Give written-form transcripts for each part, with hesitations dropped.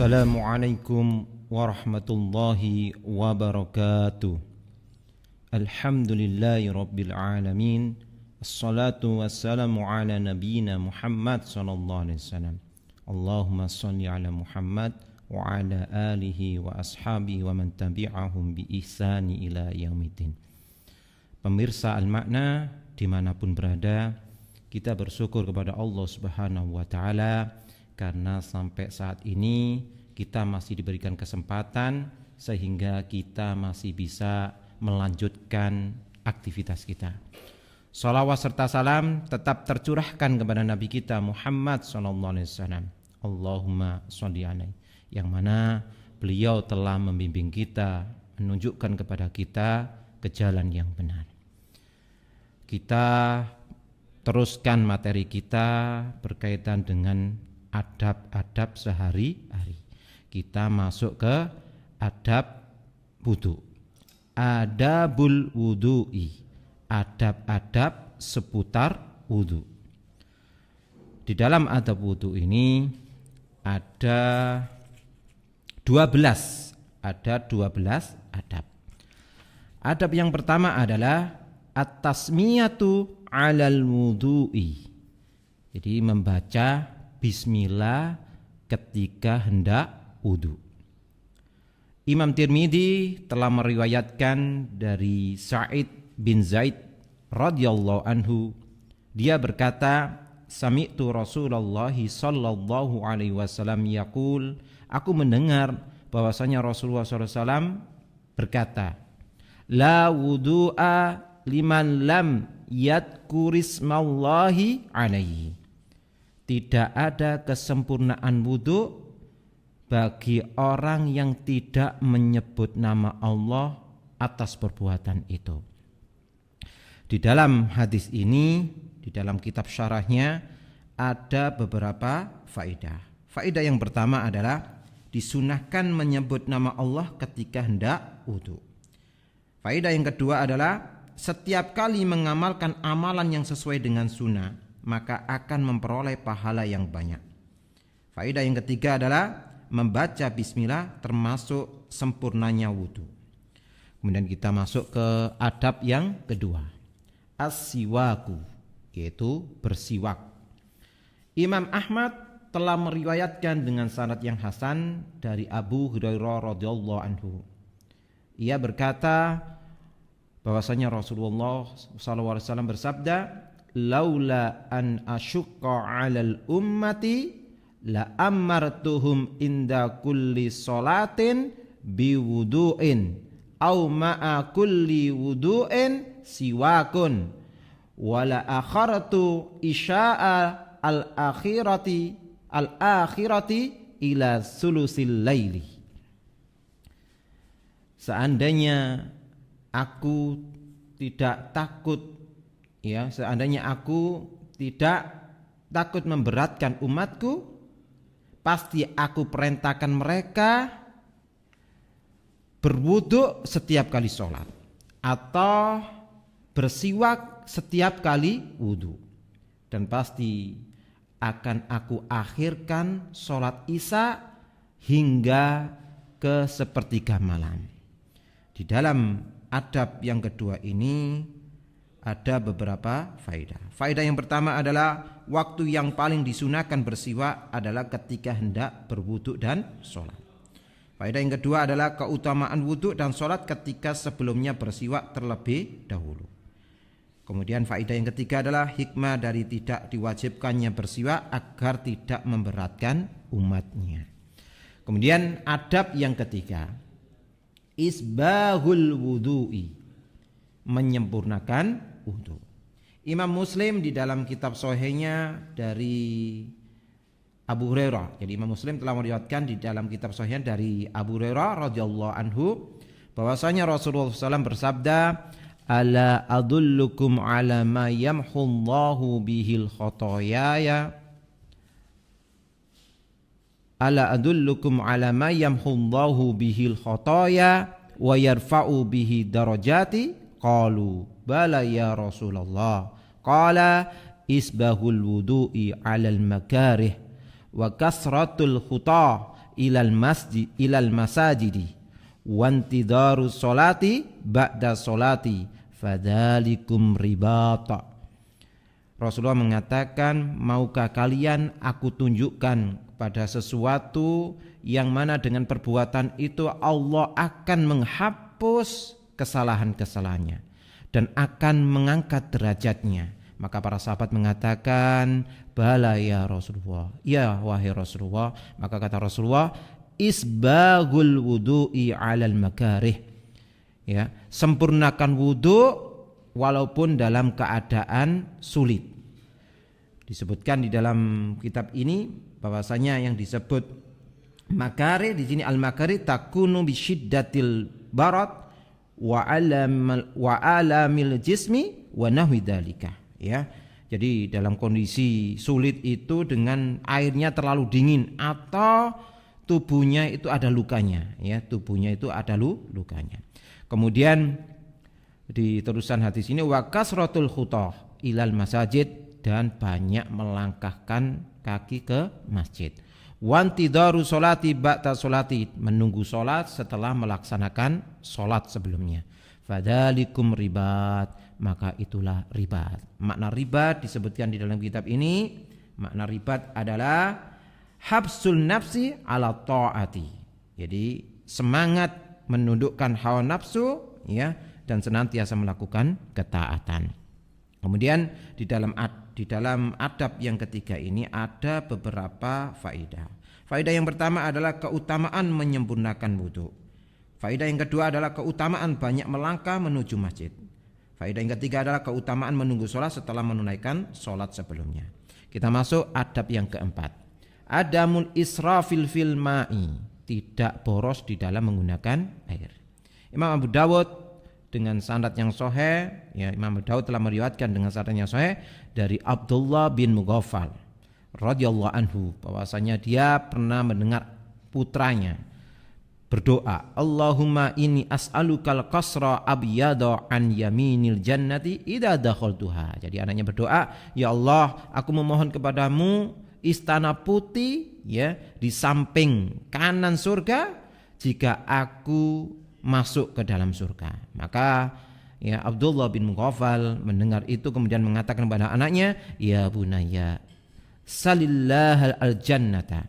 Assalamualaikum warahmatullahi wabarakatuh. Alhamdulillahi rabbil alamin. Assalatu wassalamu ala nabiyyina Muhammad sallallahu alaihi wasallam. Allahumma salli ala Muhammad wa ala alihi wa ashabihi wa man tabi'ahum bi ihsani ila yaumiddin. Pemirsa Al-Makna dimanapun berada, kita bersyukur kepada Allah Subhanahu wa ta'ala karena sampai saat ini kita masih diberikan kesempatan sehingga kita masih bisa melanjutkan aktivitas kita. Salawat serta salam tetap tercurahkan kepada Nabi kita Muhammad SAW. Allahumma sholli alaihi, yang mana beliau telah membimbing kita, menunjukkan kepada kita ke jalan yang benar. Kita teruskan materi kita berkaitan dengan adab-adab sehari-hari. Kita masuk ke adab wudu. Adabul wudu'i, adab-adab seputar wudu. Di dalam adab wudu ini ada 12 adab. Adab yang pertama adalah at-tasmiyatu 'alal wudu'i. Jadi membaca bismillah ketika hendak wudu. Imam Tirmidzi telah meriwayatkan dari Sa'id bin Zaid radhiyallahu anhu, dia berkata, sami'tu Rasulullah sallallahu alaihi wasallam yaqul, aku mendengar bahwasanya Rasulullah SAW berkata, la wudu'a liman lam yadkurismallahi alaihi. Tidak ada kesempurnaan wudu bagi orang yang tidak menyebut nama Allah atas perbuatan itu. Di dalam hadis ini, di dalam kitab syarahnya ada beberapa faedah. Faedah yang pertama adalah disunahkan menyebut nama Allah ketika hendak wudu. Faedah yang kedua adalah setiap kali mengamalkan amalan yang sesuai dengan sunnah, maka akan memperoleh pahala yang banyak. Faedah yang ketiga adalah membaca bismillah termasuk sempurnanya wudu. Kemudian kita masuk ke adab yang kedua, as-siwaku, yaitu bersiwak. Imam Ahmad telah meriwayatkan dengan sanad yang hasan dari Abu Hurairah radhiyallahu anhu. Ia berkata bahwasanya Rasulullah SAW bersabda, laula an asyqa 'alal ummati la amartuhum inda kulli salatin biwudu'in aw ma'a kulli wudu'in siwakun wala akhartu isya'a al-akhirati ila sulusil laili. Seandainya aku tidak takut, seandainya aku tidak takut memberatkan umatku, pasti aku perintahkan mereka berwudu setiap kali sholat atau bersiwak setiap kali wudu, dan pasti akan aku akhirkan sholat isya hingga ke sepertiga malam. Di dalam adab yang kedua ini ada beberapa faedah. Faedah yang pertama adalah waktu yang paling disunahkan bersiwak adalah ketika hendak berwudu dan sholat. Faedah yang kedua adalah keutamaan wudu dan sholat ketika sebelumnya bersiwak terlebih dahulu. Kemudian faedah yang ketiga adalah hikmah dari tidak diwajibkannya bersiwak agar tidak memberatkan umatnya. Kemudian adab yang ketiga, isbahul wudu'i, menyempurnakan wudu. Imam Muslim di dalam kitab sahihnya dari Abu Hurairah. Jadi Imam Muslim telah meriwayatkan di dalam kitab sahihnya dari Abu Hurairah radhiyallahu anhu bahwasanya Rasulullah SAW bersabda, ala adullukum ala ma yamhullahu bihil khotoyaya, ala adullukum ala ma yamhullahu bihil khotoya wa yarfa'u bihi darajati. Qalu bala ya Rasulullah. Qala isbahul wudu'i 'alal makarih wa kasratul khuta ilal masajidi wantidaru sholati ba'da sholati fadzalikum ribata. Rasulullah mengatakan, maukah kalian aku tunjukkan pada sesuatu yang mana dengan perbuatan itu Allah akan menghapus kesalahan-kesalahannya dan akan mengangkat derajatnya. Maka para sahabat mengatakan, bala ya Rasulullah, ya wahai Rasulullah. Maka kata Rasulullah, isbagul wudu'i alal makarih, ya, sempurnakan wudu walaupun dalam keadaan sulit. Disebutkan di dalam kitab ini bahwasanya yang disebut makari di sini al-makari takunu bi syiddatil barad wa alamil jismi wa nahwi dzalika, ya. Jadi dalam kondisi sulit itu dengan airnya terlalu dingin atau tubuhnya itu ada lukanya, ya, tubuhnya itu ada lukanya. Kemudian di terusan hadis ini wa kasratul khutah ilal masajid, dan banyak melangkahkan kaki ke masjid. Wantidaru sholati ba'da sholati, menunggu sholat setelah melaksanakan sholat sebelumnya. Fadzalikum ribat, maka itulah ribat. Makna ribat disebutkan di dalam kitab ini. Makna ribat adalah habsul nafsi ala ta'ati. Jadi semangat menundukkan hawa nafsu, ya, dan senantiasa melakukan ketaatan. Kemudian di dalam adab yang ketiga ini ada beberapa faedah. Faedah yang pertama adalah keutamaan menyempurnakan wudu. Faedah yang kedua adalah keutamaan banyak melangkah menuju masjid. Faedah yang ketiga adalah keutamaan menunggu sholat setelah menunaikan sholat sebelumnya. Kita masuk adab yang keempat. Adamul israfil fil ma'i, tidak boros di dalam menggunakan air. Imam Abu Dawud dengan sanad yang sahih, ya, Imam Abu Daud telah meriwayatkan dengan sanad yang sahih dari Abdullah bin Mughaffal radhiyallahu anhu bahwasanya dia pernah mendengar putranya berdoa, Allahumma inni as'alukal qasra abyada an yaminil jannati idza dakhaltuha. Jadi anaknya berdoa, ya Allah, aku memohon kepadamu istana putih, ya, di samping kanan surga jika aku masuk ke dalam surga. Maka, ya, Abdullah bin Mughaffal mendengar itu kemudian mengatakan kepada anaknya, ya bunayya salillahal aljannata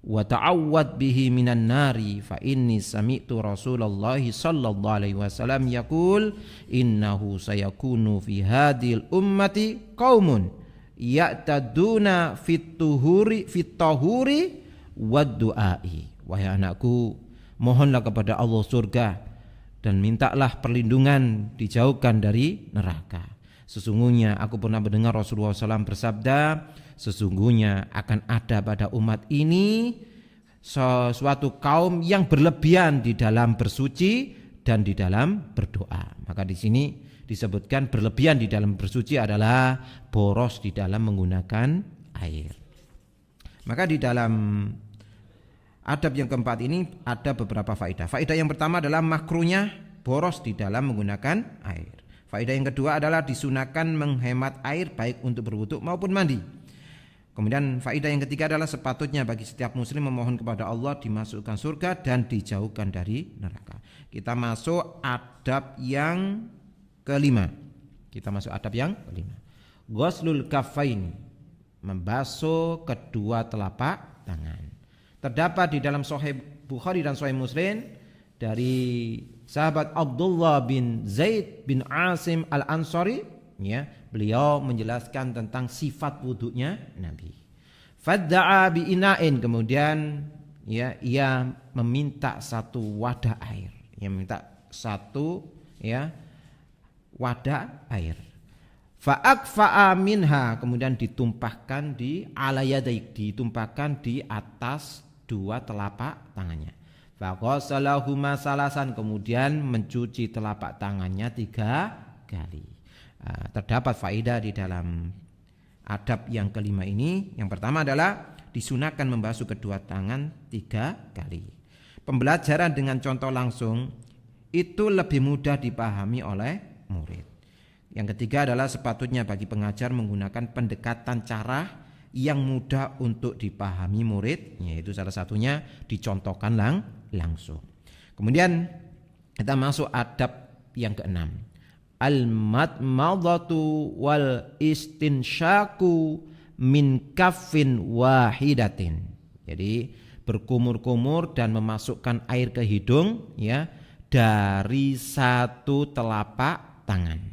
wa ta'awwad bihi minan nari fa inni sami'tu Rasulullah sallallahu alaihi wasallam yaqul innahu sayakunu fi hadhil ummati qaumun ya'taduna fit tahuri wad du'ai. Wahai anakku, mohonlah kepada Allah surga dan mintalah perlindungan dijauhkan dari neraka. Sesungguhnya aku pernah mendengar Rasulullah SAW bersabda, sesungguhnya akan ada pada umat ini suatu kaum yang berlebihan di dalam bersuci dan di dalam berdoa. Maka di sini disebutkan berlebihan di dalam bersuci adalah boros di dalam menggunakan air. Maka di dalam adab yang keempat ini ada beberapa faedah. Faedah yang pertama adalah makruhnya boros di dalam menggunakan air. Faedah yang kedua adalah disunahkan menghemat air baik untuk berwudu maupun mandi. Kemudian faedah yang ketiga adalah sepatutnya bagi setiap muslim memohon kepada Allah dimasukkan surga dan dijauhkan dari neraka. Kita masuk adab yang kelima. Ghuslul kaffain, membasuh kedua telapak tangan. Terdapat di dalam Sahih Bukhari dan Sahih Muslim dari sahabat Abdullah bin Zaid bin Asim al-Ansari, ya, beliau menjelaskan tentang sifat wudunya Nabi. Fadda'a bi ina'in, kemudian, ya, ia meminta satu wadah air. Ia meminta satu, ya, wadah air. Fa'akfa'a minha, kemudian ditumpahkan di ala yadaik, ditumpahkan di atas dua telapak tangannya. Faqasalahuma salasan, kemudian mencuci telapak tangannya 3 kali. Terdapat faedah di dalam adab yang kelima ini. Yang pertama adalah disunahkan membasuh kedua tangan 3 kali. Pembelajaran dengan contoh langsung itu lebih mudah dipahami oleh murid. Yang ketiga adalah sepatutnya bagi pengajar menggunakan pendekatan cara yang mudah untuk dipahami murid, yaitu salah satunya dicontohkan langsung. Kemudian kita masuk adab yang keenam. Al-madmadatu wal istinsyaku min kaffin wahidatin. Jadi berkumur-kumur dan memasukkan air ke hidung ya dari satu telapak tangan.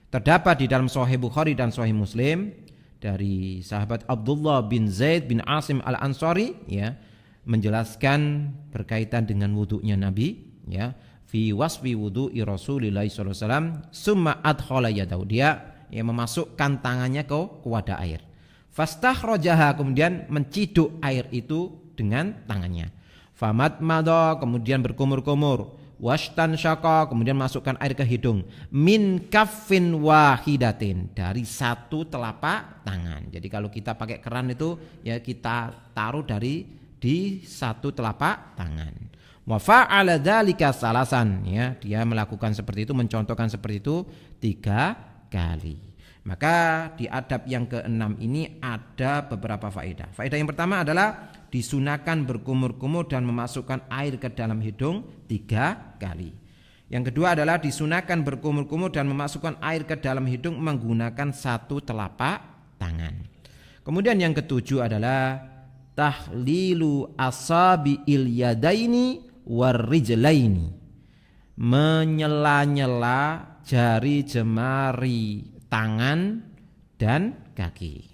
Terdapat di dalam Sahih Bukhari dan Sahih Muslim dari sahabat Abdullah bin Zaid bin Asim al-Ansari ya menjelaskan berkaitan dengan wudunya Nabi ya fi wasfi wudu'i Rasulillah sallallahu alaihi wasallam summa adkhala yadahu, dia yang memasukkan tangannya ke wadah air, fastakhrajaha, kemudian menciduk air itu dengan tangannya, famatmadha, kemudian berkumur-kumur, wastansyaqa, kemudian masukkan air ke hidung, min kaffin wahidatin, dari satu telapak tangan. Jadi kalau kita pakai keran itu ya kita taruh di satu telapak tangan. Wa fa'ala dzalika salasan, ya dia melakukan seperti itu, mencontohkan seperti itu 3 kali. Maka di adab yang keenam ini ada beberapa faedah. Faedah yang pertama adalah disunahkan berkumur-kumur dan memasukkan air ke dalam hidung 3 kali. Yang kedua adalah disunahkan berkumur-kumur dan memasukkan air ke dalam hidung menggunakan satu telapak tangan. Kemudian yang ketujuh adalah tahlilu asabi'il yadaini warrijlaini, menyela-nyela jari jemari tangan dan kaki.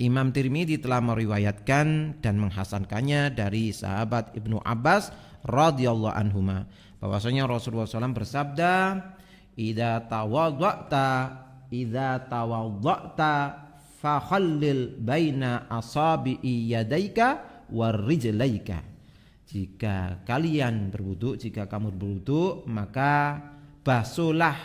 Imam Tirmidzi telah meriwayatkan dan menghasankannya dari sahabat Ibnu Abbas radhiyallahu anhuma bahwasanya Rasulullah SAW bersabda, idza tawadha'ta fakhallil baina asabi'i yadaika warijlaika. Jika kalian berwudu, jika kamu berwudu, maka basuhlah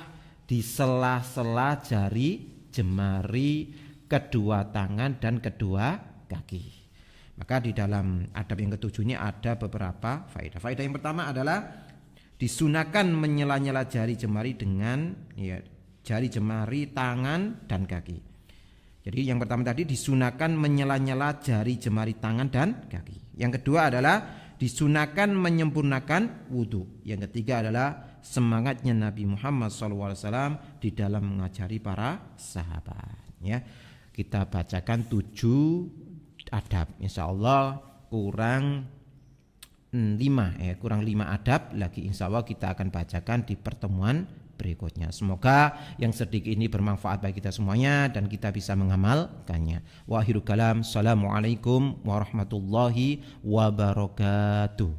di sela-sela jari jemari kedua tangan dan kedua kaki. Maka di dalam adab yang ketujuhnya ada beberapa faedah. Faedah yang pertama adalah disunahkan menyela-nyela jari jemari dengan jari jemari tangan dan kaki. Jadi yang pertama tadi disunahkan menyela-nyela jari jemari tangan dan kaki. Yang kedua adalah disunahkan menyempurnakan wudu. Yang ketiga adalah semangatnya Nabi Muhammad SAW di dalam mengajari para sahabat. Ya, kita bacakan 7 adab. Insya Allah kurang 5 adab lagi. Insya Allah kita akan bacakan di pertemuan berikutnya. Semoga yang sedikit ini bermanfaat bagi kita semuanya dan kita bisa mengamalkannya. Wa akhiru kalam. Assalamualaikum warahmatullahi wabarakatuh.